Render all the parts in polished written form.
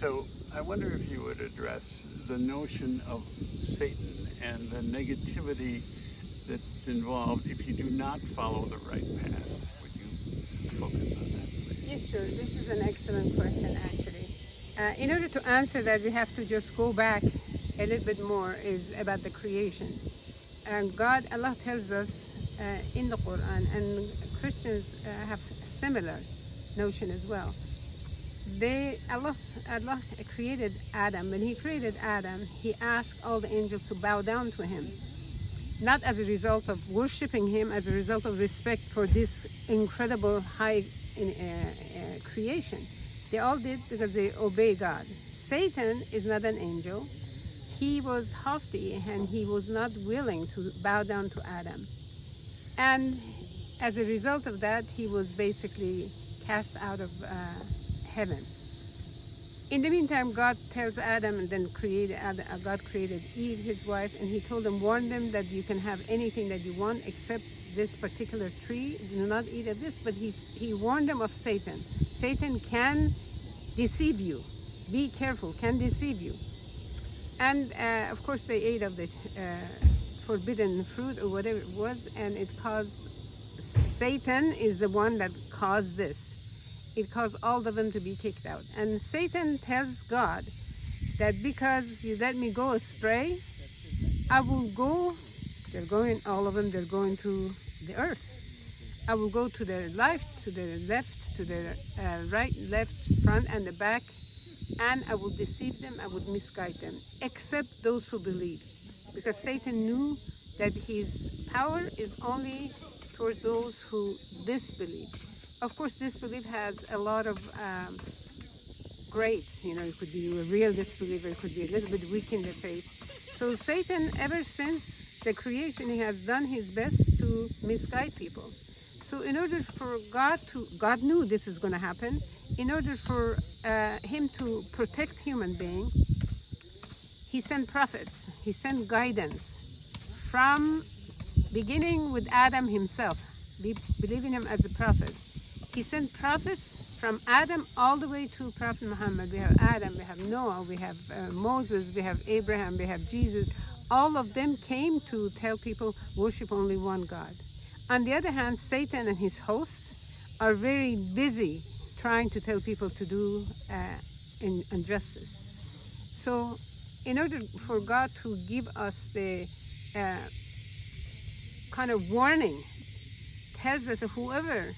So I wonder if you would address the notion of Satan and the negativity that's involved if you do not follow the right path. Would you focus on that, please? Yes, sure. This is an excellent question, actually. In order to answer that, we have to just go back a little bit more is about the creation. And Allah tells us in the Quran, and Christians have similar notion as well. Allah created Adam. When He created Adam, He asked all the angels to bow down to him, not as a result of worshiping him, as a result of respect for this incredible high creation. They all did because they obey God. Satan is not an angel. He was haughty and he was not willing to bow down to Adam. And as a result of that, he was basically cast out of heaven. In the meantime, God tells Adam, and then God created Eve, his wife, and He told them, warn them that you can have anything that you want except this particular tree. Do not eat of this. But he warned them of Satan. Satan can deceive you. Be careful, can deceive you. And of course, they ate of the forbidden fruit or whatever it was, and it caused, Satan is the one that caused this. It caused all of them to be kicked out. And Satan tells God that because you let me go astray, I will go, all of them, they're going to the earth. I will go to their left, to their left, to their right, left, front, and the back, and I will deceive them, I would misguide them, except those who believe. Because Satan knew that his power is only towards those who disbelieve. Of course, disbelief has a lot of grades. You know, it could be a real disbeliever, it could be a little bit weak in the faith. So Satan, ever since the creation, he has done his best to misguide people. So in order for God knew this is going to happen. In order for him to protect human being, he sent prophets. He sent guidance from beginning with Adam himself. Believe in him as a prophet. He sent prophets from Adam all the way to Prophet Muhammad. We have Adam, we have Noah, we have Moses, we have Abraham, we have Jesus. All of them came to tell people worship only one God. On the other hand, Satan and his hosts are very busy trying to tell people to do injustice. So in order for God to give us the kind of warning, tells us that whoever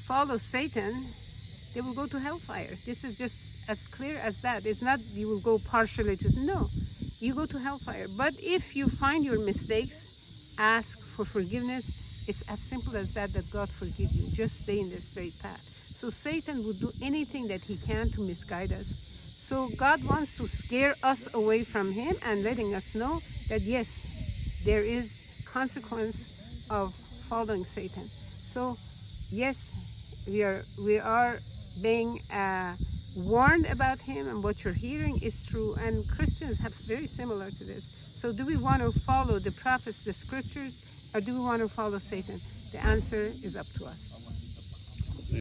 follows Satan, they will go to hellfire. This is just as clear as that. It's not you will go partially to, no, you go to hellfire. But if you find your mistakes, ask for forgiveness. It's as simple as that, that God forgive you. Just stay in the straight path. So Satan will do anything that he can to misguide us. So God wants to scare us away from him and letting us know that yes, there is consequence of following Satan. So yes, we are being warned about him, and what you're hearing is true, and Christians have very similar to this. So do we want to follow the prophets, the scriptures, or do we want to follow Satan? The answer is up to us.